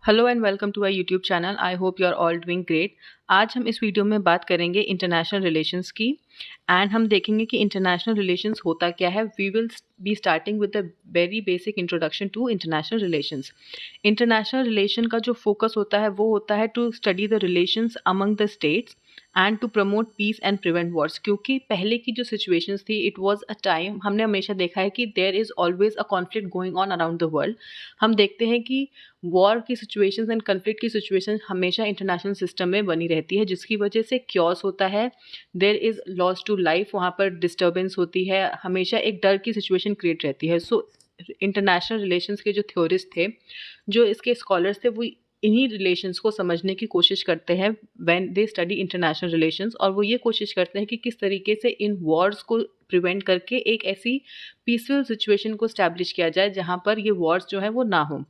Hello and welcome to our YouTube channel. I hope you are all doing great. आज हम इस video में बात करेंगे इंटरनेशनल रिलेशंस की एंड हम देखेंगे कि इंटरनेशनल रिलेशंस होता क्या है। We will be starting with a very basic introduction to international relations. International relation का जो फोकस होता है वो होता है to study the relations among the states and to promote peace and prevent wars. क्योंकि पहले की जो सिचुएशंस थी इट वाज अ टाइम, हमने हमेशा देखा है कि there is always a conflict going on around the world. हम देखते हैं कि वॉर की सिचुएशंस एंड कन्फ्लिक्ट की सिचुएशन हमेशा इंटरनेशनल सिस्टम में बनी रहती है, जिसकी वजह से क्योस होता है, there is loss to life, वहाँ पर डिस्टर्बेंस होती है, हमेशा एक डर की सिचुएशन क्रिएट रहती है। सो इंटरनेशनल रिलेशंस के जो थ्योरिस्ट थे, जो इसके स्कॉलर्स थे, वो इन्हीं रिलेशंस को समझने की कोशिश करते हैं when they study international relations. और वो ये कोशिश करते हैं कि किस तरीके से इन वॉर्स को प्रिवेंट करके एक ऐसी पीसफुल सिचुएशन को स्टैब्लिश किया जाए जहाँ पर ये वॉर्स जो है वो ना हो।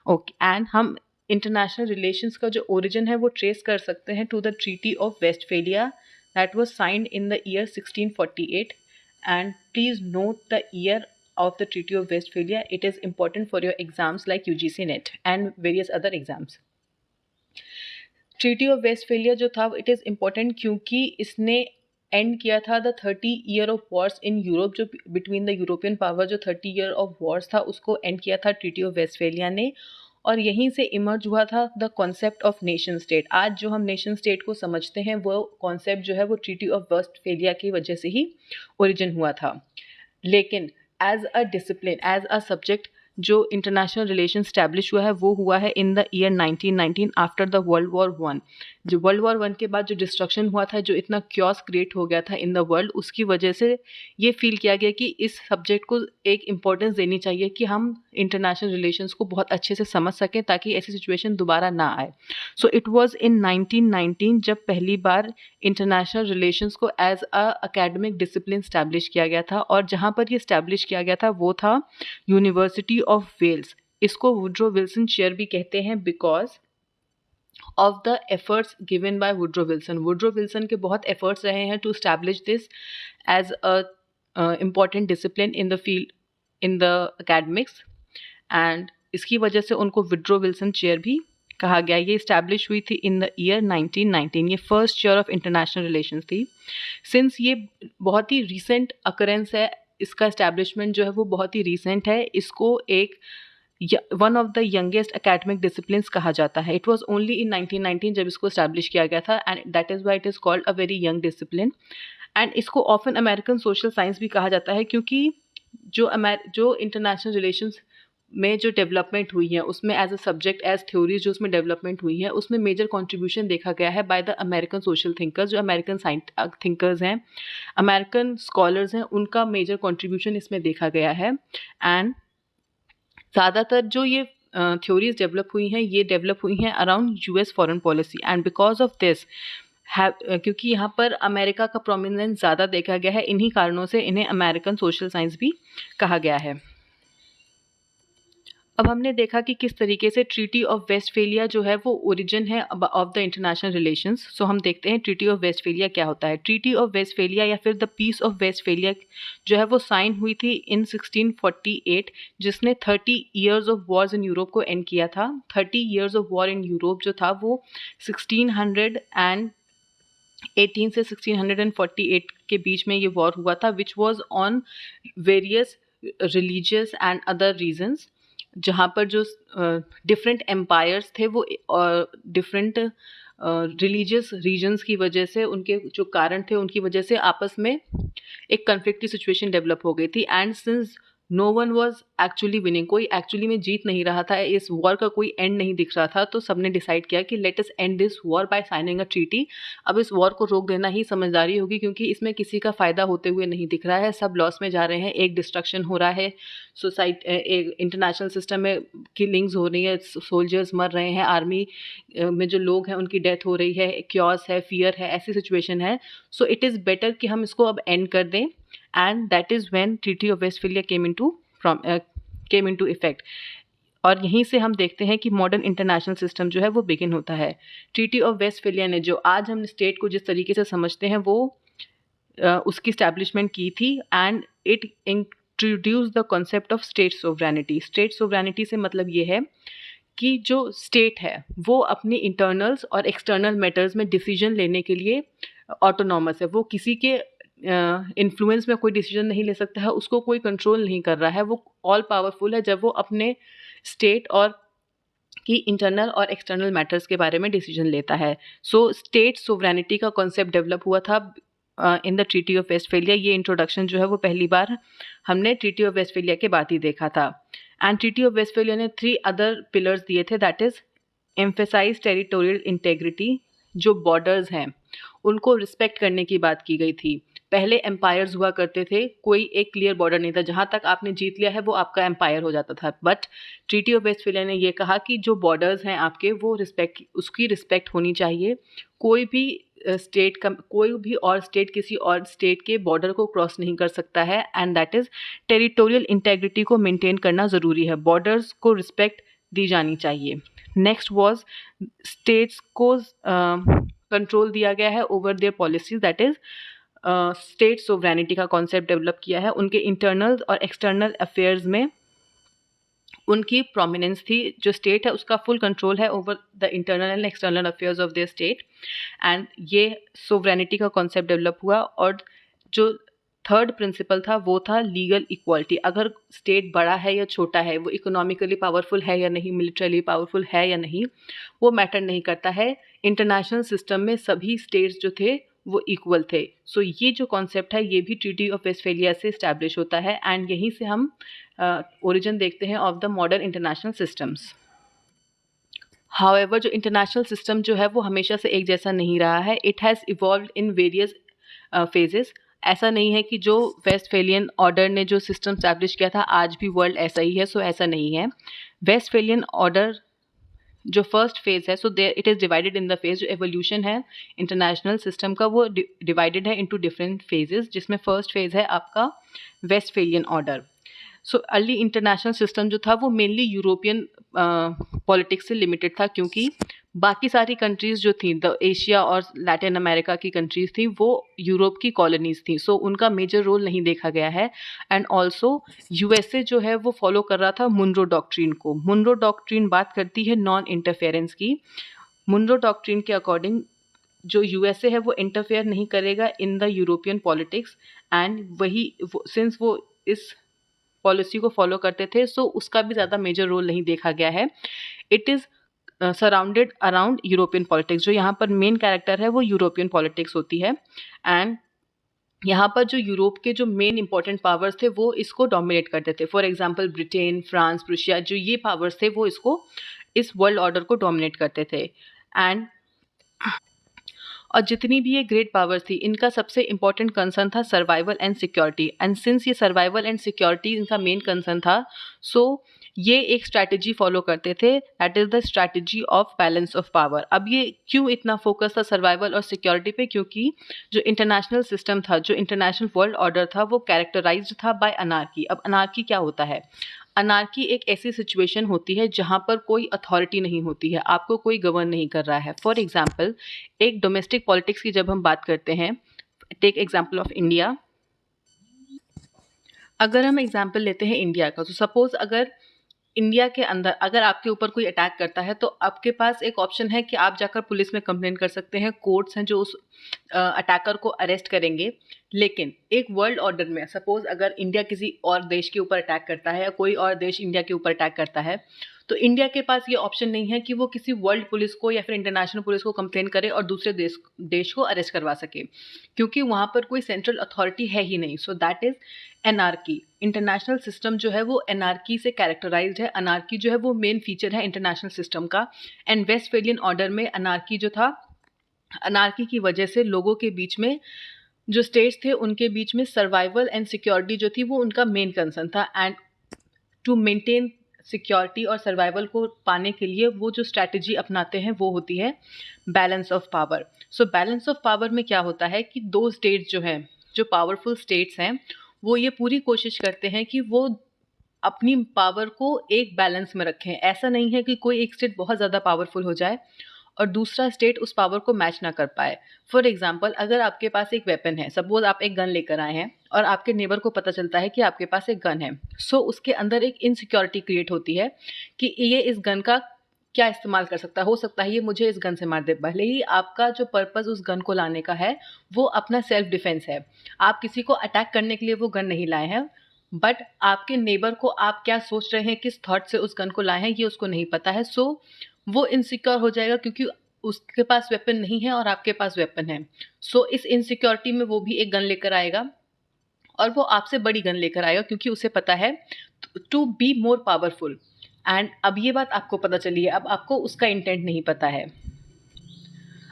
ओके, एंड हम इंटरनेशनल रिलेशंस का जो ओरिजिन है वो ट्रेस कर सकते हैं to the treaty of Westphalia that was signed in the year 1648। And please note the year of the Treaty of Westphalia. It is important for your exams like UGC NET and various other exams. Treaty of Westphalia जो था it is important क्योंकि इसने and किया था the 30 year of Wars in Europe, जो between the European power, जो 30 year of Wars था उसको एंड किया था ट्रीटी ऑफ वेस्टफेलिया ने। और यहीं से इमर्ज हुआ था the concept of nation state. आज जो हम नेशन स्टेट को समझते हैं वो कॉन्सेप्ट जो है वो ट्रीटी ऑफ वेस्टफेलिया की वजह से ही ओरिजिन हुआ था। लेकिन as a discipline, as a subject, जो इंटरनेशनल रिलेशन स्टैब्लिश हुआ है वो हुआ है in the year 1919 after the world war one. जो वर्ल्ड वॉर वन के बाद जो डिस्ट्रक्शन हुआ था, जो इतना क्योस क्रिएट हो गया था इन द वर्ल्ड, उसकी वजह से ये फील किया गया कि इस सब्जेक्ट को एक इम्पोर्टेंस देनी चाहिए कि हम इंटरनेशनल रिलेशंस को बहुत अच्छे से समझ सकें ताकि ऐसी सिचुएशन दोबारा ना आए। सो इट वाज इन 1919 जब पहली बार इंटरनेशनल रिलेशंस को as a academic discipline establish किया गया था। और जहाँ पर ये स्टैब्लिश किया गया था वो था यूनिवर्सिटी ऑफ वेल्स। इसको वुड्रो विल्सन चेयर भी कहते हैं because of the efforts given by Woodrow Wilson. Woodrow Wilson के बहुत एफर्ट्स रहे हैं to establish this as a important discipline in the field, in the academics, and इसकी वजह से उनको वुड्रो विल्सन चेयर भी कहा गया। ये इस्टेब्लिश हुई थी इन द ईयर 1919। ये first chair of international relations थी। सिंस ये बहुत ही रिसेंट अकरेंस है, इसका इस्टेब्लिशमेंट जो है वो बहुत ही रिसेंट है, इसको एक one of the youngest academic disciplines कहा जाता है। इट वॉज ओनली इन 1919 जब इसको इस्टेब्लिश किया गया था, and that is why it is called a very young discipline. And इसको ऑफन अमेरिकन सोशल साइंस भी कहा जाता है क्योंकि जो इंटरनेशनल रिलेशंस में जो डेवलपमेंट हुई है उसमें as a subject, as theories जो उसमें डेवलपमेंट हुई है, उसमें मेजर कंट्रीब्यूशन देखा गया है by the American social thinkers. जो अमेरिकन थिंकर्स हैं, अमेरिकन स्कॉलर्स हैं, उनका मेजर कंट्रीब्यूशन इसमें देखा गया है। एंड ज़्यादातर जो ये थ्योरीज डेवलप हुई हैं, ये डेवलप हुई हैं around US foreign policy. And because of this क्योंकि यहाँ पर अमेरिका का प्रोमिनेंस ज़्यादा देखा गया है, इन्हीं कारणों से इन्हें अमेरिकन सोशल साइंस भी कहा गया है। अब हमने देखा कि किस तरीके से ट्रीटी ऑफ वेस्टफेलिया जो है वो ओरिजिन है ऑफ द इंटरनेशनल रिलेशंस। सो हम देखते हैं ट्रीटी ऑफ वेस्टफेलिया क्या होता है। ट्रीटी ऑफ वेस्टफेलिया या फिर द पीस ऑफ वेस्टफेलिया जो है वो साइन हुई थी इन 1648, जिसने 30 years of Wars in Europe को एंड किया था। 30 years of war in Europe जो था वो 1618 से 1648 के बीच में ये वॉर हुआ था, which was on various religious and other reasons, जहाँ पर जो डिफरेंट एम्पायर्स थे वो डिफरेंट रिलीजियस रीजन्स की वजह से, उनके जो कारण थे उनकी वजह से आपस में एक कन्फ्लिक्ट की सिचुएशन डेवलप हो गई थी। And since no one was actually winning, कोई एक्चुअली में जीत नहीं रहा था, इस वॉर का कोई एंड नहीं दिख रहा था, तो सबने डिसाइड किया कि let us end this war by signing a treaty. अब इस वॉर को रोक देना ही समझदारी होगी क्योंकि इसमें किसी का फ़ायदा होते हुए नहीं दिख रहा है, सब लॉस में जा रहे हैं, एक डिस्ट्रक्शन हो रहा है, इंटरनेशनल सिस्टम में किलिंग्स हो रही है, सोल्जर्स मर रहे हैं, आर्मी में जो लोग हैं उनकी डेथ हो रही है, क्योस है, फियर है, ऐसी सिचुएशन है। सो इट इज़ बेटर कि हम इसको अब एंड कर दें, and that is when treaty of Westphalia came into effect. और यहीं से हम देखते हैं कि मॉडर्न इंटरनेशनल सिस्टम जो है वो बिगिन होता है। ट्रीटी ऑफ वेस्टफेलिया ने जो आज हम स्टेट को जिस तरीके से समझते हैं वो उसकी स्टैब्लिशमेंट की थी, and it introduce the concept of state sovereignty. State sovereignty से मतलब ये है कि जो स्टेट है वो अपनी इंटरनल्स और एक्सटर्नल मैटर्स में डिसीजन लेने के लिए ऑटोनॉमस है। वो किसी के इन्फ्लुएंस में कोई डिसीजन नहीं ले सकता है, उसको कोई कंट्रोल नहीं कर रहा है, वो ऑल पावरफुल है जब वो अपने स्टेट और की इंटरनल और एक्सटर्नल मैटर्स के बारे में डिसीजन लेता है। सो स्टेट सोवरेनिटी का कॉन्सेप्ट डेवलप हुआ था in the treaty of Westphalia. ये इंट्रोडक्शन जो है वो पहली बार हमने ट्रीटी ऑफ वेस्टफेलिया के बाद ही देखा था। एंड ट्रीटी ऑफ वेस्टफेलिया ने 3 अदर पिलर्स दिए थे, that is emphasise territorial integrity, जो बॉर्डर्स हैं उनको रिस्पेक्ट करने की बात की गई थी। पहले एम्पायर्स हुआ करते थे, कोई एक क्लियर बॉर्डर नहीं था, जहाँ तक आपने जीत लिया है वो आपका एम्पायर हो जाता था। बट ट्रीटी ऑफ वेस्टफेलिया ने ये कहा कि जो बॉर्डर्स हैं आपके वो उसकी रिस्पेक्ट होनी चाहिए। कोई भी स्टेट का कोई भी और स्टेट किसी और स्टेट के बॉर्डर को क्रॉस नहीं कर सकता है, and that is territorial integrity को मेंटेन करना ज़रूरी है, बॉर्डर्स को रिस्पेक्ट दी जानी चाहिए। नेक्स्ट वॉज स्टेट्स को कंट्रोल दिया गया है over there policies, that is state sovereignty का कॉन्सेप्ट डेवलप किया है। उनके इंटरनल और एक्सटर्नल अफेयर्स में उनकी प्रोमिनेंस थी। जो स्टेट है उसका फुल कंट्रोल है over the internal and external affairs of their state, and ये सोवरेनिटी का कॉन्सेप्ट डेवलप हुआ। और जो थर्ड प्रिंसिपल था वो था लीगल इक्वालिटी। अगर स्टेट बड़ा है या छोटा है, वो इकोनॉमिकली पावरफुल है या नहीं, मिलिट्रली पावरफुल है या नहीं, वो मैटर नहीं करता है। इंटरनेशनल सिस्टम में सभी स्टेट्स जो थे वो इक्वल थे। सो ये जो कॉन्सेप्ट है ये भी ट्रीटी ऑफ वेस्टफेलिया से इस्टेब्लिश होता है, एंड यहीं से हम ओरिजिन देखते हैं of the modern international systems. However जो इंटरनेशनल सिस्टम जो है वो हमेशा से एक जैसा नहीं रहा है, it has evolved in various phases. ऐसा नहीं है कि जो वेस्टफेलियन ऑर्डर ने जो सिस्टम स्टैब्लिश किया था आज भी वर्ल्ड ऐसा ही है, सो ऐसा नहीं है। वेस्टफेलियन ऑर्डर जो फर्स्ट फेज़ है, so there it is divided in the phase. जो एवोल्यूशन है इंटरनेशनल सिस्टम का वो डिवाइडेड है इनटू डिफरेंट फेजेस, जिसमें फर्स्ट फेज़ है आपका Westphalian order. So early international system जो था वो मेनली यूरोपियन पॉलिटिक्स से लिमिटेड था, क्योंकि बाकी सारी कंट्रीज़ जो थी, द एशिया और लैटिन अमेरिका की कंट्रीज़ थी, वो यूरोप की कॉलोनीज़ थी, सो उनका मेजर रोल नहीं देखा गया है। एंड ऑल्सो यूएसए जो है वो फॉलो कर रहा था मुनरो डॉक्ट्रिन को। मुनरो डॉक्ट्रिन बात करती है नॉन इंटरफेरेंस की। मुनरो डॉक्ट्रिन के अकॉर्डिंग जो यूएसए है वो इंटरफेयर नहीं करेगा in the European politics, and वही सिंस वो इस पॉलिसी को फॉलो करते थे, सो उसका भी ज़्यादा मेजर रोल नहीं देखा गया है। It is surrounded around European politics. जो यहाँ पर मेन कैरेक्टर है वो यूरोपियन पॉलिटिक्स होती है, एंड यहाँ पर जो यूरोप के जो मेन इंपॉर्टेंट पावर्स थे वो इसको डोमिनेट करते थे। For example Britain, France, Prussia, जो ये पावर्स थे वो इसको इस वर्ल्ड ऑर्डर को डोमिनेट करते थे। एंड और जितनी भी ये ग्रेट पावर्स थी, इनका सबसे इंपॉर्टेंट कंसर्न था survival and security, and since ये सर्वाइवल एंड सिक्योरिटी इनका मेन कंसर्न था, सो ये एक स्ट्रैटेजी फॉलो करते थे, that is the strategy of balance of power. अब ये क्यों इतना फोकस था सर्वाइवल और सिक्योरिटी पे? क्योंकि जो इंटरनेशनल सिस्टम था, जो इंटरनेशनल वर्ल्ड ऑर्डर था, वो कैरेक्टराइज्ड था बाय अनार्की। अब अनार्की क्या होता है? अनार्की एक ऐसी सिचुएशन होती है जहाँ पर कोई अथॉरिटी नहीं होती है, आपको कोई गवर्न नहीं कर रहा है। फॉर एग्जाम्पल, एक डोमेस्टिक पॉलिटिक्स की जब हम बात करते हैं, टेक एग्जाम्पल ऑफ इंडिया। अगर हम एग्जाम्पल लेते हैं इंडिया का, तो सपोज अगर इंडिया के अंदर अगर आपके ऊपर कोई अटैक करता है, तो आपके पास एक ऑप्शन है कि आप जाकर पुलिस में कंप्लेन कर सकते हैं, कोर्ट्स हैं जो उस अटैकर को अरेस्ट करेंगे। लेकिन एक वर्ल्ड ऑर्डर में सपोज अगर इंडिया किसी और देश के ऊपर अटैक करता है या कोई और देश इंडिया के ऊपर अटैक करता है, तो इंडिया के पास ये ऑप्शन नहीं है कि वो किसी वर्ल्ड पुलिस को या फिर इंटरनेशनल पुलिस को कंप्लेन करे और दूसरे देश को अरेस्ट करवा सके, क्योंकि वहाँ पर कोई सेंट्रल अथॉरिटी है ही नहीं। So that is anarchy. International system जो है वो एनार्की से कैरेक्टराइज्ड है। अनार्की जो है वो मेन फीचर है इंटरनेशनल सिस्टम का, एंड वेस्टफेलियन ऑर्डर में अनार्की जो था, अनार्की की वजह से लोगों के बीच में, जो स्टेट्स थे उनके बीच में सर्वाइवल एंड सिक्योरिटी जो थी वो उनका मेन कंसर्न था। एंड टू मेंटेन सिक्योरिटी और सर्वाइवल को पाने के लिए वो जो स्ट्रैटेजी अपनाते हैं वो होती है balance of power. So balance of power में क्या होता है कि दो स्टेट्स जो हैं, जो पावरफुल स्टेट्स हैं, वो ये पूरी कोशिश करते हैं कि वो अपनी पावर को एक बैलेंस में रखें। ऐसा नहीं है कि कोई एक स्टेट बहुत ज़्यादा पावरफुल हो जाए और दूसरा स्टेट उस पावर को मैच ना कर पाए। फॉर एग्जाम्पल, अगर आपके पास एक वेपन है, सपोज आप एक गन लेकर आए हैं और आपके नेबर को पता चलता है कि आपके पास एक गन है, सो उसके अंदर एक इनसिक्योरिटी क्रिएट होती है कि ये इस गन का क्या इस्तेमाल कर सकता है, हो सकता है ये मुझे इस गन से मार दे। भले ही आपका जो पर्पस उस गन को लाने का है वो अपना सेल्फ डिफेंस है, आप किसी को अटैक करने के लिए वो गन नहीं लाए हैं, बट आपके नेबर को आप क्या सोच रहे हैं, किस थॉट से उस गन को लाए हैं, ये उसको नहीं पता है। सो वो इनसिक्योर हो जाएगा क्योंकि उसके पास वेपन नहीं है और आपके पास वेपन है। सो इस इनसिक्योरिटी में वो भी एक गन लेकर आएगा और वो आपसे बड़ी गन लेकर आएगा क्योंकि उसे पता है to be more powerful. And अब ये बात आपको पता चली है, अब आपको उसका इंटेंट नहीं पता है।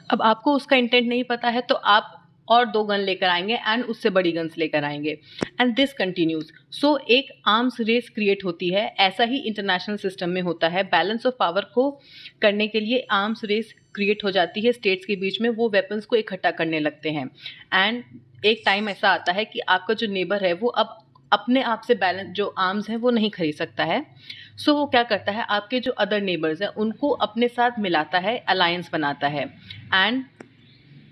अब आपको उसका इंटेंट नहीं पता है तो आप और 2 गन लेकर आएंगे एंड उससे बड़ी गन्स लेकर आएंगे एंड दिस कंटिन्यूज। सो एक आर्म्स रेस क्रिएट होती है। ऐसा ही इंटरनेशनल सिस्टम में होता है। बैलेंस ऑफ पावर को करने के लिए आर्म्स रेस क्रिएट हो जाती है स्टेट्स के बीच में, वो वेपन्स को इकट्ठा करने लगते हैं एंड एक टाइम ऐसा आता है कि आपका जो नेबर है वो अब अपने आप से बैलेंस जो आर्म्स हैं वो नहीं खरीद सकता है। सो वो क्या करता है, आपके जो अदर नेबर्स हैं उनको अपने साथ मिलाता है, अलायंस बनाता है एंड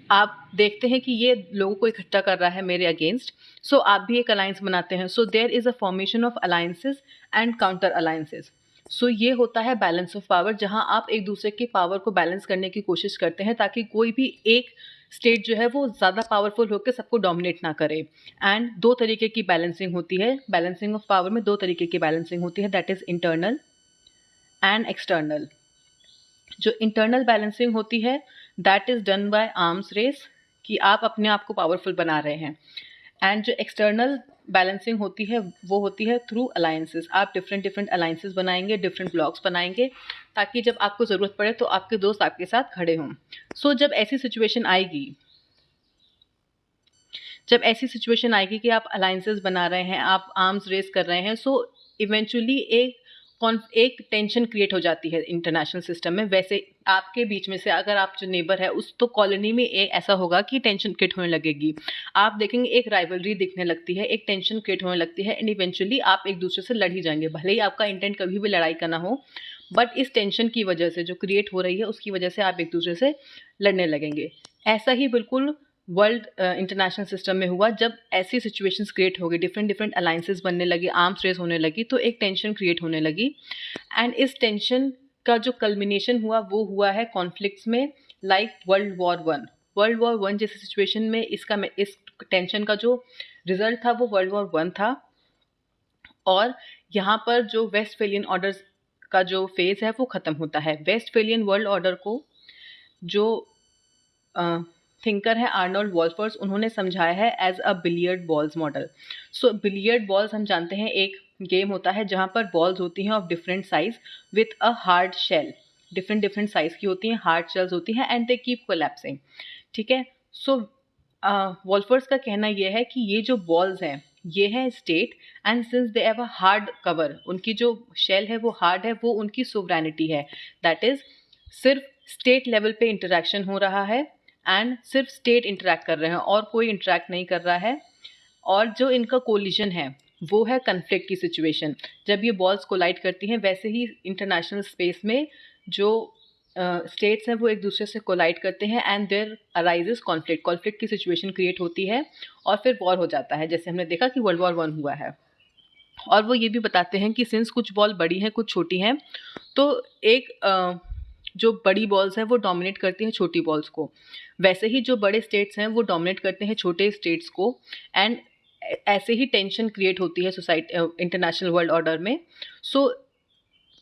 आप देखते हैं कि ये लोगों को इकट्ठा कर रहा है मेरे अगेंस्ट। सो आप भी एक अलायंस बनाते हैं। So there is a formation of alliances and counter alliances. So ये होता है बैलेंस ऑफ पावर, जहां आप एक दूसरे की पावर को बैलेंस करने की कोशिश करते हैं ताकि कोई भी एक स्टेट जो है वो ज़्यादा पावरफुल होकर सबको डोमिनेट ना करे। एंड 2 तरीके की बैलेंसिंग होती है। बैलेंसिंग ऑफ पावर में 2 तरीके की बैलेंसिंग होती है, that is internal and external. जो इंटरनल बैलेंसिंग होती है that is done by arms race, कि आप अपने आप को पावरफुल बना रहे हैं। एंड जो एक्सटर्नल बैलेंसिंग होती है वो होती है थ्रू अलायंसेस। आप डिफरेंट डिफरेंट अलायंसेस बनाएंगे, डिफरेंट ब्लॉक्स बनाएंगे ताकि जब आपको ज़रूरत पड़े तो आपके दोस्त आपके साथ खड़े हों। सो जब ऐसी सिचुएशन आएगी कि आप अलायंसेस बना रहे हैं, आप आर्म्स रेस कर रहे हैं, सो इवेंचुअली एक टेंशन क्रिएट हो जाती है इंटरनेशनल सिस्टम में। वैसे आपके बीच में से अगर आप जो नेबर है उस तो कॉलोनी में ऐसा होगा कि टेंशन क्रिएट होने लगेगी। आप देखेंगे एक राइवलरी दिखने लगती है, एक टेंशन क्रिएट होने लगती है एंड इवेंचुअली आप एक दूसरे से लड़ ही जाएंगे। भले ही आपका इंटेंट कभी भी लड़ाई का ना हो, बट इस टेंशन की वजह से जो क्रिएट हो रही है उसकी वजह से आप एक दूसरे से लड़ने लगेंगे। ऐसा ही बिल्कुल वर्ल्ड इंटरनेशनल सिस्टम में हुआ। जब ऐसी सिचुएशंस क्रिएट हो गई, डिफरेंट डिफरेंट अलायंसेस बनने लगी, आर्म्स रेस होने लगी, तो एक टेंशन क्रिएट होने लगी एंड इस टेंशन का जो कल्मिनेशन हुआ वो हुआ है कॉन्फ्लिक्ट्स में, लाइक वर्ल्ड वॉर 1 जैसी सिचुएशन में इस टेंशन का जो रिजल्ट था वो वर्ल्ड वॉर 1 था। और यहाँ पर जो वेस्टफेलियन ऑर्डर का जो फेज है वो ख़त्म होता है। वेस्टफेलियन वर्ल्ड ऑर्डर को जो थिंकर है आर्नोल्ड वॉल्फर्स, उन्होंने समझाया है as a billiard balls model. So billiard balls हम जानते हैं एक गेम होता है जहाँ पर बॉल्स होती हैं of different size with a hard shell. Different different size की होती हैं, हार्ड शेल्स होती हैं एंड दे कीप कोलैप्सिंग। ठीक है। सो वॉल्फर्स का कहना यह है कि ये जो बॉल्स हैं ये है state and since they have a hard cover, उनकी जो शेल है वो हार्ड है, वो उनकी सोवरेनिटी है। दैट इज सिर्फ स्टेट लेवल पे इंटरेक्शन हो रहा है एंड सिर्फ स्टेट इंटरेक्ट कर रहे हैं और कोई इंटरेक्ट नहीं कर रहा है। और जो इनका कोलिजन है वो है कन्फ्लिक्ट की सिचुएशन। जब ये बॉल्स कोलाइड करती हैं वैसे ही इंटरनेशनल स्पेस में जो स्टेट्स हैं वो एक दूसरे से कोलाइड करते हैं एंड देयर अराइजेस कॉन्फ्लिक्ट की सिचुएशन क्रिएट होती है और फिर वॉर हो जाता है, जैसे हमने देखा कि वर्ल्ड वॉर 1 हुआ है। और वो ये भी बताते हैं कि सिंस कुछ बॉल बड़ी हैं कुछ छोटी हैं, तो एक जो बड़ी बॉल्स हैं वो डोमिनेट करती हैं छोटी बॉल्स को, वैसे ही जो बड़े स्टेट्स हैं वो डोमिनेट करते हैं छोटे स्टेट्स को एंड ऐसे ही टेंशन क्रिएट होती है सोसाइटी इंटरनेशनल वर्ल्ड ऑर्डर में। सो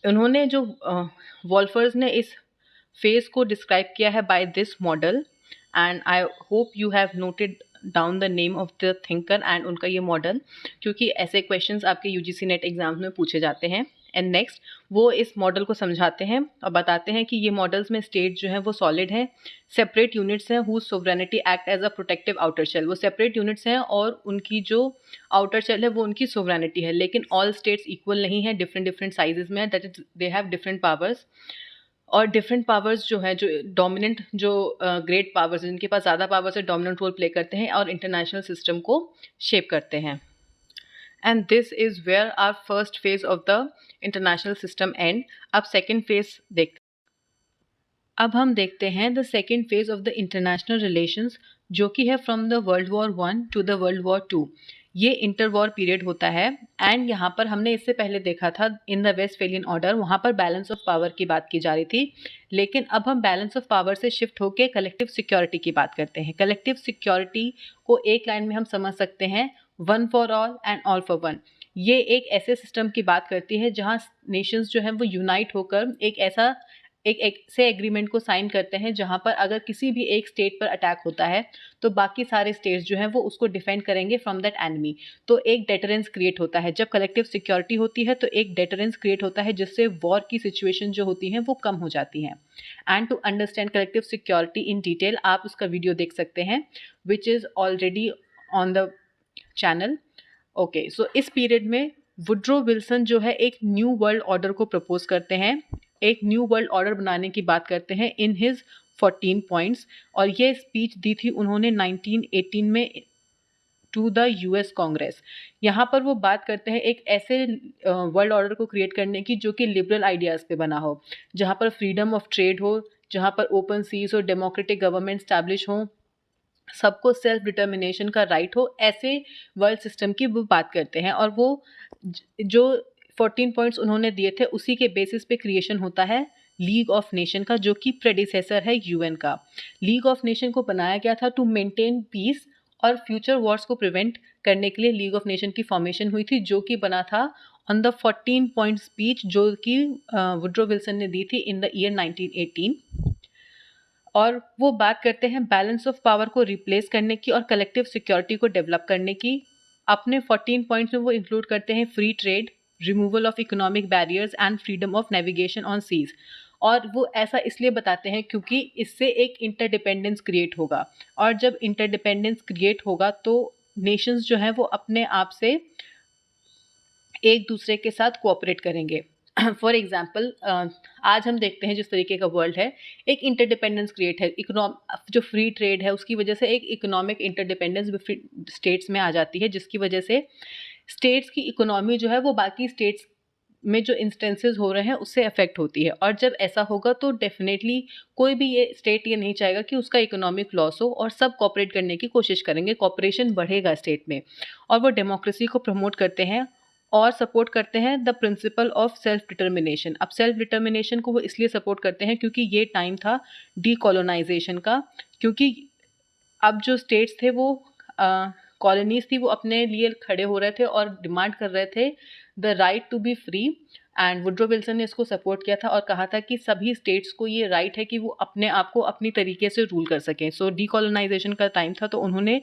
उन्होंने जो वॉल्फर्स ने इस फेज को डिस्क्राइब किया है by this model and I hope you have noted down the name of the thinker and उनका ये मॉडल, क्योंकि ऐसे क्वेश्चंस आपके यूजीसी नेट एग्जाम्स में पूछे जाते हैं। एंड नेक्स्ट वो इस मॉडल को समझाते हैं और बताते हैं कि ये मॉडल्स में स्टेट जो है वो सॉलिड है, सेपरेट यूनिट्स हैं whose sovereignty act as a protective outer shell. वो सेपरेट यूनिट्स हैं और उनकी जो आउटर शेल है वो उनकी सोवरेनिटी है, लेकिन ऑल स्टेट्स इक्वल नहीं है, डिफरेंट डिफरेंट साइजेस में है, that is they have different powers. और डिफरेंट पावर्स जो हैं, जो डोमिनेंट जो ग्रेट पावर्स जिनके पास ज़्यादा पावर्स है, डोमिनेंट रोल प्ले करते हैं और इंटरनेशनल सिस्टम को शेप करते हैं। And this is where our first phase of the international system end. अब सेकेंड फेज अब हम देखते हैं the second phase of the international relations, जो कि है from the world war 1 to the world war 2। ये इंटर वॉर पीरियड होता है। एंड यहाँ पर हमने इससे पहले देखा था इन द वेस्टफेलियन ऑर्डर, वहाँ पर बैलेंस ऑफ पावर की बात की जा रही थी, लेकिन अब हम बैलेंस ऑफ पावर से शिफ्ट होकर कलेक्टिव सिक्योरिटी की बात करते हैं। कलेक्टिव सिक्योरिटी को एक लाइन में हम समझ सकते हैं, one for all and all for one. ये एक ऐसे सिस्टम की बात करती है जहाँ नेशंस जो हैं वो यूनाइट होकर एक ऐसे एग्रीमेंट को साइन करते हैं जहां पर अगर किसी भी एक स्टेट पर अटैक होता है तो बाकी सारे स्टेट्स जो हैं वो उसको डिफेंड करेंगे फ्रॉम दैट एनिमी। तो एक डेटरेंस क्रिएट होता है। जब कलेक्टिव सिक्योरिटी होती है तो एक डेटरेंस क्रिएट होता है जिससे वॉर की सिचुएशन जो होती हैं वो कम हो जाती हैं। And to understand collective security in detail आप उसका वीडियो देख सकते हैं which is already on the channel. Okay, so इस पीरियड में वुड्रो विल्सन जो है एक न्यू वर्ल्ड ऑर्डर को प्रपोज करते हैं, एक न्यू वर्ल्ड ऑर्डर बनाने की बात करते हैं इन हिज 14 पॉइंट्स। और ये स्पीच दी थी उन्होंने 1918 में टू द यूएस कांग्रेस। यहाँ पर वो बात करते हैं एक ऐसे वर्ल्ड ऑर्डर को क्रिएट करने की जो कि लिबरल आइडियाज़ पे बना हो, जहाँ पर फ्रीडम ऑफ ट्रेड हो, जहाँ पर ओपन सीज हो, डेमोक्रेटिक गवर्नमेंट स्टैब्लिश हो, सबको सेल्फ डिटर्मिनेशन का राइट हो, ऐसे वर्ल्ड सिस्टम की वो बात करते हैं। और वो जो 14 पॉइंट्स उन्होंने दिए थे उसी के बेसिस पे क्रिएशन होता है लीग ऑफ नेशन का, जो कि प्रेडिसेसर है यूएन का। लीग ऑफ नेशन को बनाया गया था टू मेंटेन पीस और फ्यूचर वॉर्स को प्रिवेंट करने के लिए लीग ऑफ नेशन की फॉर्मेशन हुई थी, जो कि बना था ऑन द 14 पॉइंट स्पीच जो कि वुड्रो विल्सन ने दी थी इन द ईयर 1918। और वो बात करते हैं बैलेंस ऑफ पावर को रिप्लेस करने की और कलेक्टिव सिक्योरिटी को डेवलप करने की। अपने 14 पॉइंट्स में वो इंक्लूड करते हैं free trade, removal of economic barriers and freedom of navigation on seas. और वो ऐसा इसलिए बताते हैं क्योंकि इससे एक इंटरडिपेंडेंस क्रिएट होगा, और जब इंटरडिपेंडेंस क्रिएट होगा तो नेशंस जो हैं वो अपने आप से एक दूसरे के साथ कोऑपरेट करेंगे। फॉर एग्जाम्पल आज हम देखते हैं जिस तरीके का वर्ल्ड है, एक इंटरडिपेंडेंस क्रिएट है, जो फ्री ट्रेड है उसकी वजह से एक इकोनॉमिक इंटरडिपेंडेंस स्टेट्स में आ जाती है, जिसकी वजह से स्टेट्स की इकोनॉमी जो है वो बाकी स्टेट्स में जो इंस्टेंसेस हो रहे हैं उससे अफेक्ट होती है। और जब ऐसा होगा तो डेफिनेटली कोई भी ये स्टेट ये नहीं चाहेगा कि उसका इकोनॉमिक लॉस हो, और सब कॉपरेट करने की कोशिश करेंगे, कॉपरेशन बढ़ेगा स्टेट में। और वो डेमोक्रेसी को प्रमोट करते हैं और सपोर्ट करते हैं the principle of self determination. अब सेल्फ डिटर्मिनेशन को वो इसलिए सपोर्ट करते हैं क्योंकि ये टाइम था डीकोलोनाइजेशन का, क्योंकि अब जो स्टेट्स थे वो कॉलोनीज थी, वो अपने लिए खड़े हो रहे थे और डिमांड कर रहे थे the right to be free. And Woodrow Wilson ने इसको सपोर्ट किया था और कहा था कि सभी स्टेट्स को ये राइट है कि वो अपने आप को अपनी तरीके से रूल कर सकें। सो डीकोलोनाइजेशन का टाइम था तो उन्होंने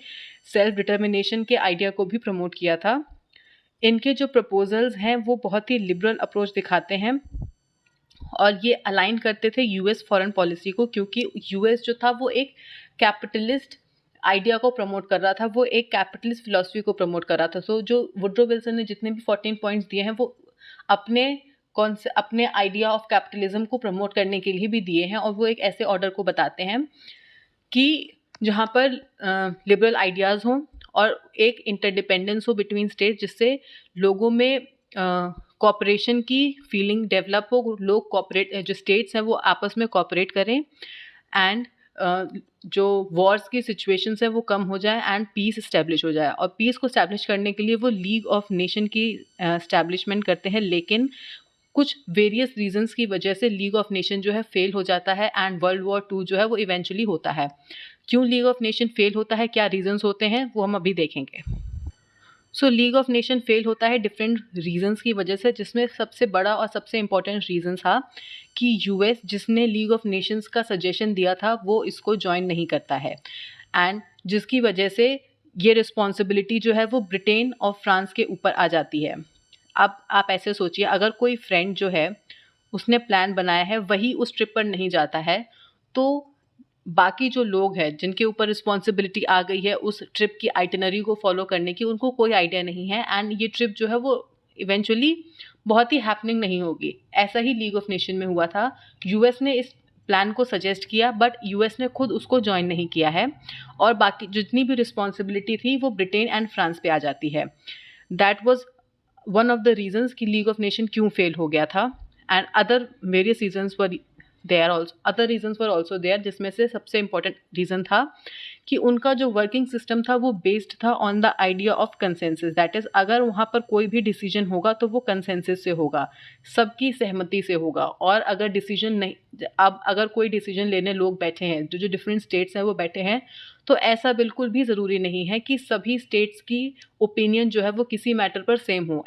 सेल्फ डिटर्मिनेशन के आइडिया को भी प्रमोट किया था। इनके जो प्रपोजल्स हैं वो बहुत ही लिबरल अप्रोच दिखाते हैं और ये अलाइन करते थे यूएस फॉरेन पॉलिसी को, क्योंकि यूएस जो था वो एक कैपिटलिस्ट आइडिया को प्रमोट कर रहा था, वो एक कैपिटलिस्ट फिलॉसफी को प्रमोट कर रहा था। सो जो वुड्रो विल्सन ने जितने भी 14 पॉइंट्स दिए हैं वो अपने आइडिया ऑफ कैपिटलिज्म को प्रमोट करने के लिए भी दिए हैं, और वो एक ऐसे ऑर्डर को बताते हैं कि जहाँ पर लिबरल आइडियाज़ हों और एक इंटरडिपेंडेंस हो बिटवीन स्टेट, जिससे लोगों में कॉपरेशन की फीलिंग डेवलप हो, लोग कॉपरेट, जो स्टेट्स हैं वो आपस में कॉपरेट करें, एंड जो वॉर्स की सिचुएशंस है वो कम हो जाए एंड पीस इस्टेब्लिश हो जाए। और पीस को इस्टेब्लिश करने के लिए वो लीग ऑफ नेशन की इस्टेब्लिशमेंट करते हैं, लेकिन कुछ वेरियस रीजंस की वजह से लीग ऑफ नेशन जो है फेल हो जाता है एंड वर्ल्ड वॉर 2 जो है वो इवेंचुअली होता है। क्यों लीग ऑफ नेशन फेल होता है, क्या रीजंस होते हैं, वो हम अभी देखेंगे। सो लीग ऑफ नेशन फेल होता है डिफरेंट रीजंस की वजह से, जिसमें सबसे बड़ा और सबसे इम्पॉर्टेंट रीज़न था कि यूएस जिसने लीग ऑफ नेशंस का सजेशन दिया था वो इसको ज्वाइन नहीं करता है, एंड जिसकी वजह से ये रिस्पॉन्सिबिलिटी जो है वो ब्रिटेन और फ्रांस के ऊपर आ जाती है। अब आप ऐसे सोचिए, अगर कोई फ्रेंड जो है उसने प्लान बनाया है वही उस ट्रिप पर नहीं जाता है, तो बाकी जो लोग हैं जिनके ऊपर रिस्पॉन्सिबिलिटी आ गई है उस ट्रिप की आइटिनरी को फॉलो करने की, उनको कोई आइडिया नहीं है, एंड ये ट्रिप जो है वो इवेंचुअली बहुत ही हैपनिंग नहीं होगी। ऐसा ही लीग ऑफ नेशन में हुआ था। यूएस ने इस प्लान को सजेस्ट किया बट यूएस ने खुद उसको ज्वाइन नहीं किया है, और बाकी जितनी भी रिस्पॉन्सिबिलिटी थी वो ब्रिटेन एंड फ्रांस पे आ जाती है। That was one of the reasons कि लीग ऑफ नेशन क्यों फेल हो गया था, and other various reasons were there also, other reasons were also there, जिसमें से सबसे इम्पोर्टेंट रीज़न था कि उनका जो वर्किंग सिस्टम था वो बेस्ड था on the idea of consensus, that is अगर वहाँ पर कोई भी डिसीजन होगा तो वो कंसेंसस से होगा, सबकी सहमति से होगा। और अगर डिसीजन नहीं, अब अगर कोई डिसीजन लेने लोग बैठे हैं, जो जो डिफरेंट स्टेट्स हैं वो बैठे हैं, तो ऐसा बिल्कुल भी ज़रूरी नहीं है कि सभी स्टेट्स की ओपिनियन जो है वो किसी मैटर पर सेम हो।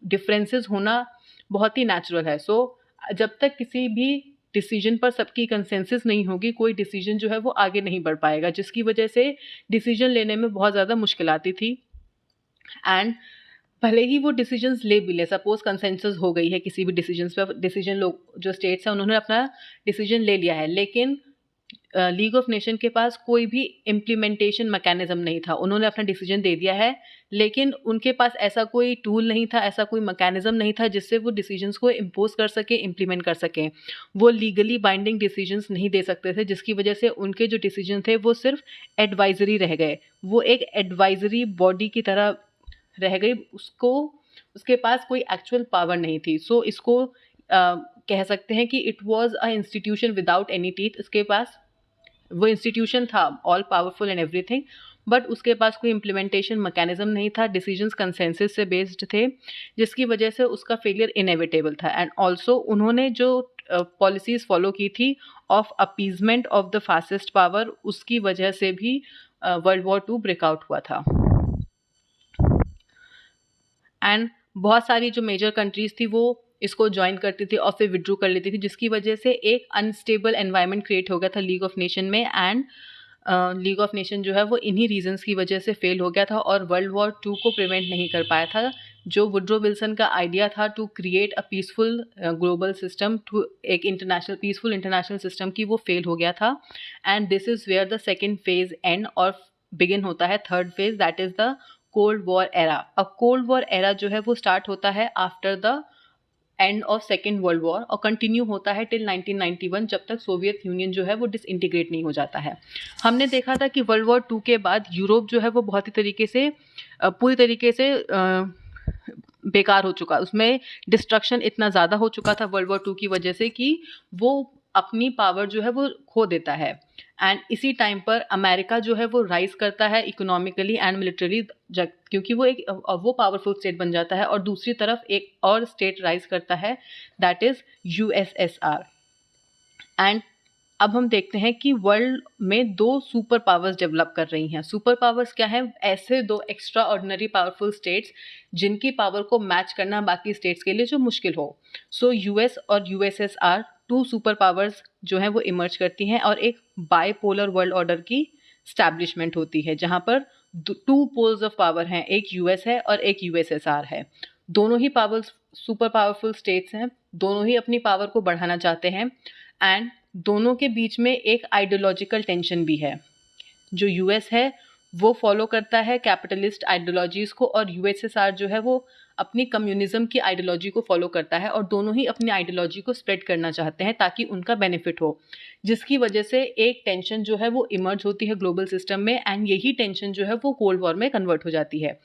डिफरेंसेस होना बहुत ही नेचुरल है। सो जब तक किसी भी डिसीजन पर सबकी कंसेंसस नहीं होगी, कोई डिसीजन जो है वो आगे नहीं बढ़ पाएगा, जिसकी वजह से डिसीजन लेने में बहुत ज़्यादा मुश्किल आती थी। एंड भले ही वो डिसीजंस ले भी ले, सपोज कंसेंसस हो गई है किसी भी डिसीजंस पे, डिसीजन लोग जो स्टेट्स हैं उन्होंने अपना डिसीजन ले लिया है, लेकिन लीग ऑफ नेशन के पास कोई भी इम्प्लीमेंटेशन मैकेनिज्म नहीं था। उन्होंने अपना डिसीजन दे दिया है, लेकिन उनके पास ऐसा कोई टूल नहीं था, ऐसा कोई मैकेनिज्म नहीं था जिससे वो डिसीजंस को इम्पोज कर सके, इम्प्लीमेंट कर सकें। वो लीगली बाइंडिंग डिसीजंस नहीं दे सकते थे, जिसकी वजह से उनके जो डिसीजन थे वो सिर्फ एडवाइजरी रह गए। वो एक एडवाइजरी बॉडी की तरह रह गई, उसके पास कोई एक्चुअल पावर नहीं थी। सो इसको कह सकते हैं कि it was a institution without any teeth. इसके पास वो इंस्टीट्यूशन था all powerful and everything, but उसके पास कोई इम्प्लीमेंटेशन मैकेनिज्म नहीं था, डिसीजंस कंसेंसस से बेस्ड थे, जिसकी वजह से उसका फेलियर इनएविटेबल था। एंड ऑल्सो उन्होंने जो पॉलिसीज़ फॉलो की थी of appeasement of the fascist power, उसकी वजह से भी वर्ल्ड वॉर 2 ब्रेकआउट हुआ था। एंड बहुत सारी जो मेजर कंट्रीज़ थी वो इसको ज्वाइन करती थी और फिर विड्रू कर लेती थी, जिसकी वजह से एक अनस्टेबल एनवायरनमेंट क्रिएट हो गया था लीग ऑफ नेशन में। एंड लीग ऑफ नेशन जो है वो इन्हीं रीजंस की वजह से फेल हो गया था और वर्ल्ड वॉर 2 को प्रिवेंट नहीं कर पाया था। जो वुड्रो विल्सन का आइडिया था to create a peaceful global system, to एक इंटरनेशनल पीसफुल इंटरनेशनल सिस्टम की, वो फेल हो गया था। And this is where the second phase end और बिगिन होता है third phase, that is the cold war era. अब कोल्ड वॉर एरा जो है वो स्टार्ट होता है after the end of second world war और कंटिन्यू होता है टिल 1991, जब तक सोवियत यूनियन जो है वो डिसइंटीग्रेट नहीं हो जाता है। हमने देखा था कि वर्ल्ड वॉर 2 के बाद यूरोप जो है वो बहुत ही तरीके से पूरी तरीके से बेकार हो चुका, उसमें डिस्ट्रक्शन इतना ज़्यादा हो चुका था वर्ल्ड वॉर 2 की वजह से कि वो अपनी पावर जो है वो खो देता है। एंड इसी टाइम पर अमेरिका जो है वो राइज करता है इकोनॉमिकली एंड मिलिटरली, क्योंकि वो पावरफुल स्टेट बन जाता है। और दूसरी तरफ एक और स्टेट राइज करता है, दैट इज़ यूएसएसआर। एंड अब हम देखते हैं कि वर्ल्ड में 2 सुपर पावर्स डेवलप कर रही हैं। सुपर पावर्स क्या हैं? ऐसे 2 एक्स्ट्रा ऑर्डिनरी पावरफुल स्टेट्स जिनकी पावर को मैच करना बाकी स्टेट्स के लिए जो मुश्किल हो। सो यूएस और यूएसएसआर 2 सुपर पावर्स जो हैं वो इमर्ज करती हैं और एक बायपोलर वर्ल्ड ऑर्डर की स्टैब्लिशमेंट होती है, जहाँ पर 2 पोल्स ऑफ पावर हैं, एक यूएस है और एक यूएसएसआर है। दोनों ही पावर्स सुपर पावरफुल स्टेट्स हैं, दोनों ही अपनी पावर को बढ़ाना चाहते हैं। एंड दोनों के बीच में एक आइडियोलॉजिकल टेंशन भी है। जो यूएस है वो फॉलो करता है कैपिटलिस्ट आइडियोलॉजीज़ को और यूएसएसआर जो है वो अपनी कम्युनिज्म की आइडियोलॉजी को फॉलो करता है, और दोनों ही अपनी आइडियोलॉजी को स्प्रेड करना चाहते हैं ताकि उनका बेनिफिट हो, जिसकी वजह से एक टेंशन जो है वो इमर्ज होती है ग्लोबल सिस्टम में। एंड यही टेंशन जो है वो कोल्ड वॉर में कन्वर्ट हो जाती है।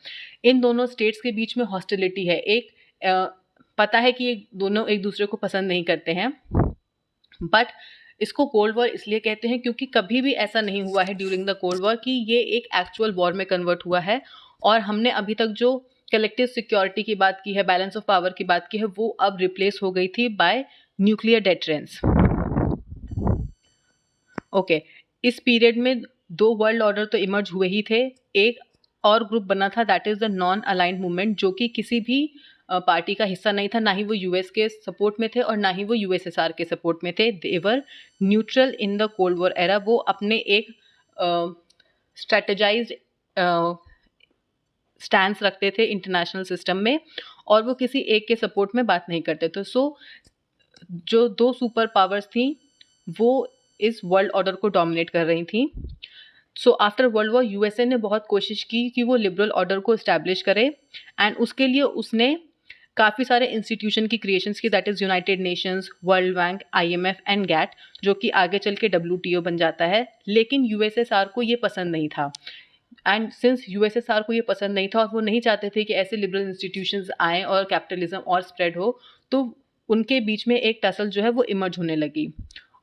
इन दोनों स्टेट्स के बीच में हॉस्टिलिटी है, एक पता है कि ये दोनों एक दूसरे को पसंद नहीं करते हैं, बट इसको कोल्ड वॉर इसलिए कहते हैं क्योंकि कभी भी ऐसा नहीं हुआ है ड्यूरिंग द कोल्ड वॉर कि ये एक एक्चुअल वॉर में कन्वर्ट हुआ है। और हमने अभी तक जो कलेक्टिव सिक्योरिटी की बात की है, बैलेंस ऑफ पावर की बात की है, वो अब रिप्लेस हो गई थी बाय न्यूक्लियर डेटरेंस। ओके, इस पीरियड में 2 वर्ल्ड ऑर्डर तो इमर्ज हुए ही थे। एक और ग्रुप बना था, that is the non aligned movement, जो कि किसी भी पार्टी का हिस्सा नहीं था, ना ही वो यूएस के सपोर्ट में थे और ना ही वो यूएसएसआर के सपोर्ट में थे। They were neutral in the cold war era. वो अपने एक स्ट्रेटेजाइज्ड स्टैंस रखते थे इंटरनेशनल सिस्टम में और वो किसी एक के सपोर्ट में बात नहीं करते थे। सो जो 2 सुपर पावर्स थी वो इस वर्ल्ड ऑर्डर को डोमिनेट कर रही थी। So after world war USA ने बहुत कोशिश की कि वो लिबरल ऑर्डर को इस्टेब्लिश करे, एंड उसके लिए उसने काफ़ी सारे इंस्टीट्यूशन की क्रिएशंस की, that is United Nations, World Bank, IMF and GATT, जो कि आगे चल के डब्ल्यूटीओ बन जाता है। लेकिन यूएसएसआर को ये पसंद नहीं था। एंड सिंस यूएसएसआर को ये पसंद नहीं था और वो नहीं चाहते थे कि ऐसे लिबरल इंस्टीट्यूशंस आएँ और कैपिटलिज्म और स्प्रेड हो, तो उनके बीच में एक टसल जो है वो इमर्ज होने लगी।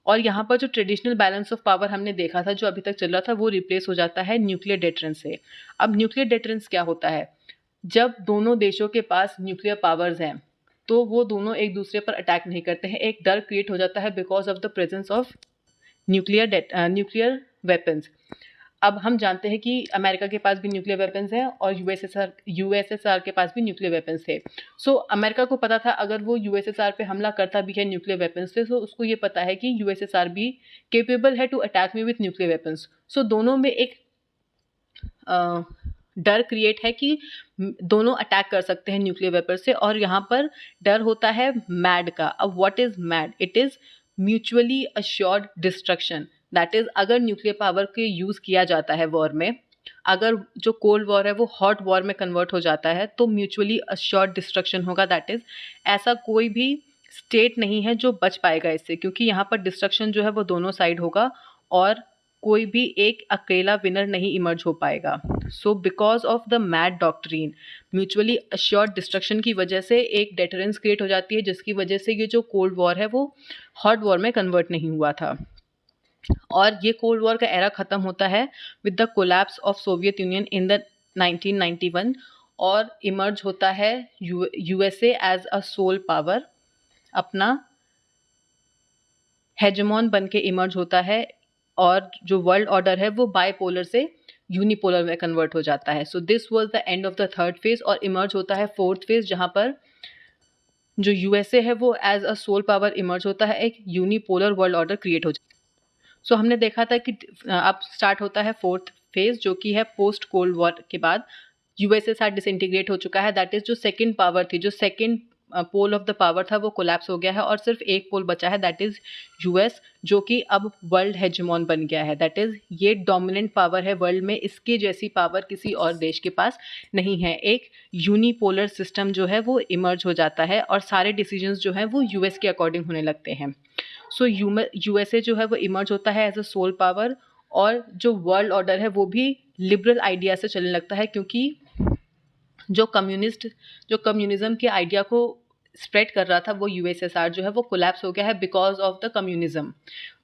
और यहाँ पर जो ट्रेडिशनल बैलेंस ऑफ पावर हमने देखा था, जो अभी तक चल रहा था, वो रिप्लेस हो जाता है न्यूक्लियर डेटरेंस से। अब न्यूक्लियर डेटरेंस क्या होता है? जब दोनों देशों के पास न्यूक्लियर पावर्स हैं तो वो दोनों एक दूसरे पर अटैक नहीं करते हैं, एक डर क्रिएट हो जाता है because of the presence of nuclear weapons. अब हम जानते हैं कि अमेरिका के पास भी न्यूक्लियर वेपन्स हैं और यूएसएसआर के पास भी न्यूक्लियर वेपन्स थे। सो अमेरिका को पता था अगर वो यूएसएसआर पे हमला करता भी है न्यूक्लियर वेपन्स से, तो उसको ये पता है कि यूएसएसआर भी केपेबल है to attack me with nuclear weapons. So दोनों में एक डर क्रिएट है कि दोनों अटैक कर सकते हैं न्यूक्लियर वेपन से, और यहाँ पर डर होता है मैड का। अब what is mad? It is mutually assured destruction. That is, अगर न्यूक्लियर पावर के यूज किया जाता है वॉर में, अगर जो कोल्ड वॉर है वो हॉट वॉर में कन्वर्ट हो जाता है, तो म्यूचुअली अश्योर्ड डिस्ट्रक्शन होगा। दैट इज, ऐसा कोई भी स्टेट नहीं है जो बच पाएगा इससे, क्योंकि यहाँ पर डिस्ट्रक्शन जो है वो दोनों साइड होगा और कोई भी एक अकेला विनर नहीं इमर्ज हो पाएगा। So because of the mad doctrine, mutually assured destruction की वजह से एक डेटरेंस क्रिएट हो जाती है, जिसकी वजह से ये जो कोल्ड वॉर है वो हॉट वॉर में कन्वर्ट नहीं हुआ था। और ये कोल्ड वॉर का एरा ख़त्म होता है with the collapse of Soviet Union in the 1991, और इमर्ज होता है USA as a sole power, अपना हेजमॉन बन के इमर्ज होता है, और जो वर्ल्ड ऑर्डर है वो बाइपोलर से यूनिपोलर में कन्वर्ट हो जाता है। So this was the end of the third phase, और इमर्ज होता है फोर्थ फेज, जहाँ पर जो यूएसए है वो as a sole power emerge होता है, एक यूनिपोलर वर्ल्ड ऑर्डर क्रिएट हो जाता है। सो हमने देखा था कि अब स्टार्ट होता है फोर्थ फेज, जो कि है पोस्ट कोल्ड वॉर के बाद यूएसएसआर डिसइंटीग्रेट हो चुका है। दैट इज, जो सेकंड पावर थी, जो second pole of the power था, वो कोलैप्स हो गया है और सिर्फ एक पोल बचा है, दैट इज यूएस, जो कि अब वर्ल्ड हेजेमॉन बन गया है। दैट इज, ये डोमिनेंट पावर है वर्ल्ड में, इसके जैसी पावर किसी और देश के पास नहीं है। एक यूनिपोलर सिस्टम जो है वो इमर्ज हो जाता है और सारे डिसीजंस जो हैं वो यूएस के अकॉर्डिंग होने लगते हैं। सो यूएसए जो है वो इमर्ज होता है एज अ सोल पावर, और जो वर्ल्ड ऑर्डर है वो भी लिबरल आइडिया से चलने लगता है, क्योंकि जो कम्युनिज्म के आइडिया को स्प्रेड कर रहा था वो यूएसएसआर जो है वो कोलैप्स हो गया है बिकॉज ऑफ द कम्युनिज्म।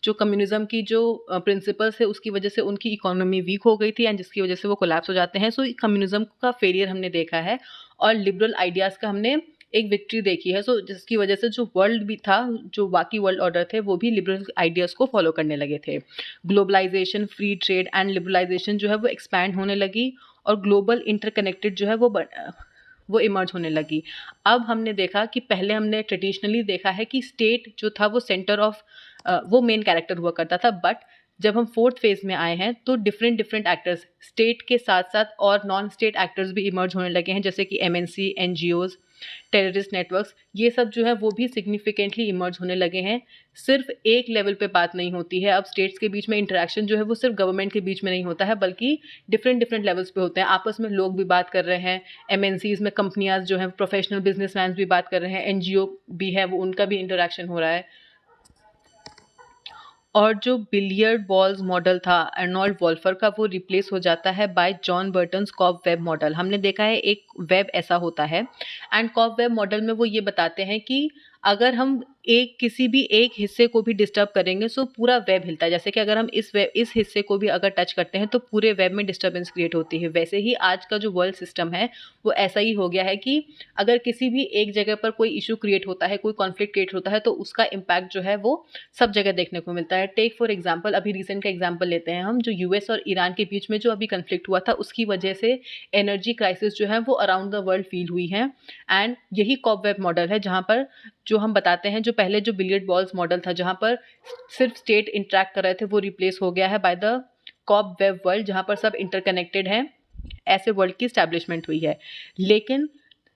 जो कम्युनिज्म की जो प्रिंसिपल्स है उसकी वजह से उनकी इकोनॉमी वीक हो गई थी, एंड जिसकी वजह से वो कोलैप्स हो जाते हैं। सो कम्युनिज्म का फेलियर हमने देखा है और लिबरल आइडियाज़ का हमने एक विक्ट्री देखी है। सो जिसकी वजह से जो वर्ल्ड भी था, जो बाकी वर्ल्ड ऑर्डर थे, वो भी लिबरल आइडियाज़ को फॉलो करने लगे थे। Globalisation, free trade and liberalisation जो है वो एक्सपैंड होने लगी, और ग्लोबल इंटरकनेक्टेड जो है वो इमर्ज होने लगी। अब हमने देखा कि पहले हमने ट्रेडिशनली देखा है कि स्टेट जो था वो सेंटर ऑफ वो मेन कैरेक्टर हुआ करता था, बट जब हम फोर्थ फेज में आए हैं तो डिफरेंट एक्टर्स, स्टेट के साथ साथ और नॉन स्टेट एक्टर्स भी इमर्ज होने लगे हैं, जैसे कि एमएनसी, एनजीओज, टेररिस्ट नेटवर्क्स, ये सब जो है वो भी सिग्निफिकेंटली इमर्ज होने लगे हैं। सिर्फ एक लेवल पे बात नहीं होती है, अब स्टेट्स के बीच में इंटरेक्शन जो है वो सिर्फ गवर्नमेंट के बीच में नहीं होता है, बल्कि डिफरेंट लेवल्स पे होते हैं। आपस में लोग भी बात कर रहे हैं, एमएनसीज में कंपनियां जो हैं, प्रोफेशनल बिजनेसमैन भी बात कर रहे हैं, एनजीओ भी है, वो उनका भी इंटरेक्शन हो रहा है। और जो बिलियर्ड बॉल्स मॉडल था अर्नोल्ड वॉल्फर का, वो रिप्लेस हो जाता है by John Burton's cobweb model. हमने देखा है एक वेब ऐसा होता है, एंड कॉब वेब मॉडल में वो ये बताते हैं कि अगर हम किसी भी एक हिस्से को भी डिस्टर्ब करेंगे तो पूरा वेब हिलता है। जैसे कि अगर हम इस हिस्से को भी अगर टच करते हैं तो पूरे वेब में डिस्टर्बेंस क्रिएट होती है। वैसे ही आज का जो वर्ल्ड सिस्टम है वो ऐसा ही हो गया है कि अगर किसी भी एक जगह पर कोई इशू क्रिएट होता है, कोई कॉन्फ्लिक्ट क्रिएट होता है, तो उसका इम्पैक्ट जो है वो सब जगह देखने को मिलता है। टेक फॉर एग्जाम्पल, अभी रिसेंट का एग्जाम्पल लेते हैं हम, जो यूएस और ईरान के बीच में जो अभी कन्फ्लिक्ट हुआ था, उसकी वजह से एनर्जी क्राइसिस जो है वो अराउंड द वर्ल्ड फील हुई है। एंड यही कॉब वेब मॉडल है, जहाँ पर जो हम बताते हैं, जो पहले जो बिलियर्ड बॉल्स मॉडल था जहाँ पर सिर्फ स्टेट इंटरेक्ट कर रहे थे, वो रिप्लेस हो गया है by the cobweb world, जहाँ पर सब इंटरकनेक्टेड हैं। ऐसे वर्ल्ड की स्टैब्लिशमेंट हुई है। लेकिन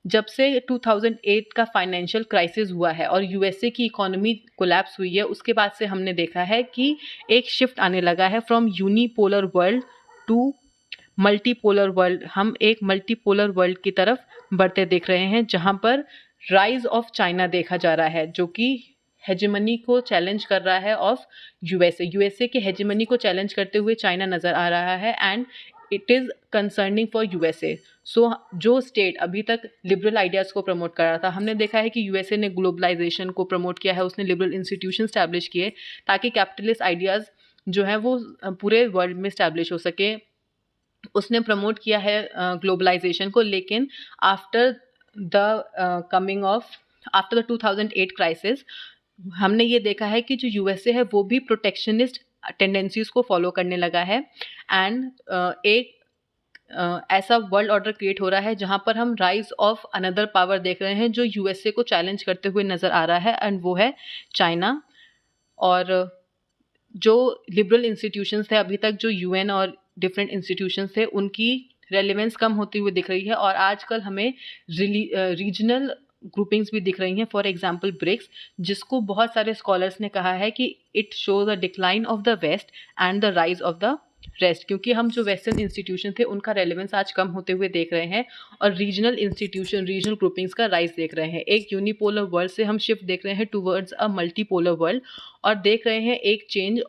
जब से 2008 का फाइनेंशियल क्राइसिस हुआ है और यूएसए की इकोनॉमी कोलैप्स हुई है, उसके बाद से हमने देखा है कि एक शिफ्ट आने लगा है from unipolar world to multipolar world. हम एक मल्टीपोलर वर्ल्ड की तरफ बढ़ते देख रहे हैं, जहाँ पर राइज ऑफ चाइना देखा जा रहा है, जो कि हेजेमनी को चैलेंज कर रहा है ऑफ यूएसए के हेजेमनी को चैलेंज करते हुए चाइना नज़र आ रहा है। And it is concerning for USA. So जो स्टेट अभी तक लिबरल आइडियाज़ को प्रमोट कर रहा था, हमने देखा है कि यूएसए ने ग्लोबलाइजेशन को प्रमोट किया है, उसने लिबरल इंस्टीट्यूशन स्टैब्लिश किए ताकि कैपिटलिस्ट आइडियाज़ जो है वो पूरे वर्ल्ड में स्टैब्लिश हो सके। उसने प्रमोट किया है ग्लोबलाइजेशन को, लेकिन after the coming of after the 2008 crisis हमने ये देखा है कि जो यूएसए है वो भी प्रोटेक्शनिस्ट टेंडेंसीज को फॉलो करने लगा है एंड एक ऐसा वर्ल्ड ऑर्डर क्रिएट हो रहा है जहां पर हम राइज ऑफ अनदर पावर देख रहे हैं जो यूएसए को चैलेंज करते हुए नज़र आ रहा है, एंड वो है चाइना। और जो लिबरल इंस्टीट्यूशंस थे अभी तक, जो यूएन और डिफरेंट इंस्टीट्यूशंस थे, उनकी रेलिवेंस कम होती हुई दिख रही है और आजकल हमें रीजनल ग्रुपिंग्स भी दिख रही हैं, फॉर एग्जांपल ब्रिक्स, जिसको बहुत सारे स्कॉलर्स ने कहा है कि it shows a decline of the west and the rise of the rest, क्योंकि हम जो वेस्टर्न इंस्टीट्यूशन थे उनका रेलेवेंस आज कम होते हुए देख रहे हैं और रीजनल इंस्टीट्यूशन, रीजनल ग्रुपिंग्स का राइज देख रहे हैं। एक यूनिपोलर वर्ल्ड से हम शिफ्ट देख रहे हैं टूवर्ड्स अ मल्टीपोलर वर्ल्ड और देख रहे हैं एक चेंज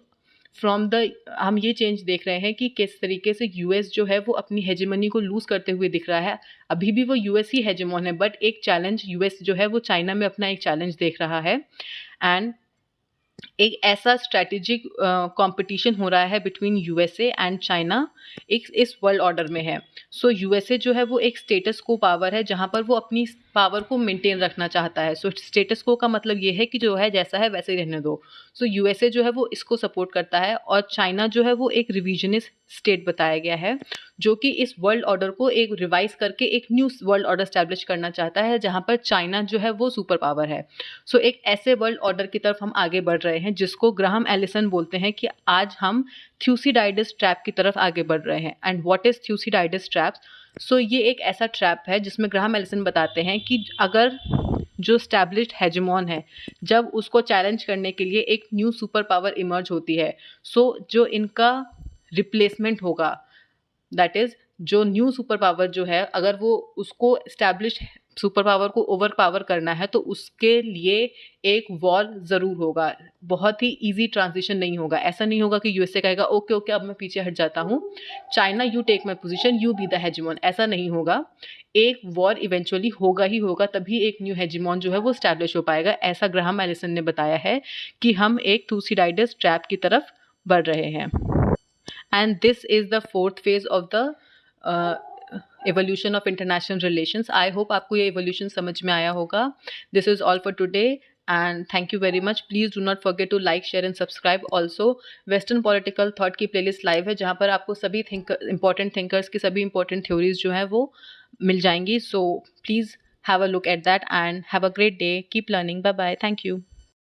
फ्रॉम द, हम ये चेंज देख रहे हैं कि किस तरीके से यूएस जो है वो अपनी हेजेमनी को लूज करते हुए दिख रहा है। अभी भी वो यूएस ही हेजेमोन है, बट एक चैलेंज यूएस जो है वो चाइना में अपना एक चैलेंज देख रहा है एंड एक ऐसा स्ट्रैटेजिक कंपटीशन हो रहा है बिटवीन यूएसए एंड चाइना एक इस वर्ल्ड ऑर्डर में है। सो यूएसए जो है वो एक स्टेटस को पावर है जहाँ पर वो अपनी पावर को मेंटेन रखना चाहता है। सो स्टेटस को का मतलब ये है कि जो है जैसा है वैसे ही रहने दो। सो यूएसए जो है वो इसको सपोर्ट करता है और चाइना जो है वो एक रिविजनिस्ट स्टेट बताया गया है जो कि इस वर्ल्ड ऑर्डर को एक रिवाइज करके एक न्यू वर्ल्ड ऑर्डर स्टैब्लिश करना चाहता है जहाँ पर चाइना जो है वो सुपर पावर है। सो एक ऐसे वर्ल्ड ऑर्डर की तरफ हम आगे बढ़ रहे हैं जिसको ग्राहम एलिसन बोलते हैं कि आज हम थ्यूसिडाइडस ट्रैप की तरफ आगे बढ़ रहे हैं। And what is Thucydides trap? So ये एक ऐसा ट्रैप है जिसमें ग्राहम एलिसन बताते हैं कि अगर जो स्टैब्लिश्ड हेजेमॉन है जब उसको चैलेंज करने के लिए एक न्यू सुपर पावर इमर्ज होती है, सो जो इनका रिप्लेसमेंट होगा, दैट इज जो न्यू सुपर पावर जो है, अगर वो उसको स्टैब्लिश सुपर पावर को ओवर पावर करना है तो उसके लिए एक वॉर ज़रूर होगा। बहुत ही इजी ट्रांजिशन नहीं होगा। ऐसा नहीं होगा कि यूएसए कहेगा ओके ओके अब मैं पीछे हट जाता हूँ, China you take my position, you be the hegemon. ऐसा नहीं होगा। एक वॉर इवेंचुअली होगा ही होगा, तभी एक न्यू हेजिमोन जो है वो स्टैब्लिश हो पाएगा। ऐसा ग्राहम एलिसन ने बताया है कि हम एक थ्यूसिडाइडस ट्रैप की तरफ बढ़ रहे हैं। And this is the fourth phase of the evolution of international relations. I hope आपको ये एवोल्यूशन समझ में आया होगा। This is all for today and thank you very much. Please do not forget to like, share and subscribe. Also western political thought की playlist live है जहाँ पर आपको सभी इंपॉर्टेंट थिंकर्स की सभी इंपॉर्टेंट थ्योरीज जो हैं वो मिल जाएंगी। So please have a look at that and have a great day. Keep learning. Bye bye. Thank you.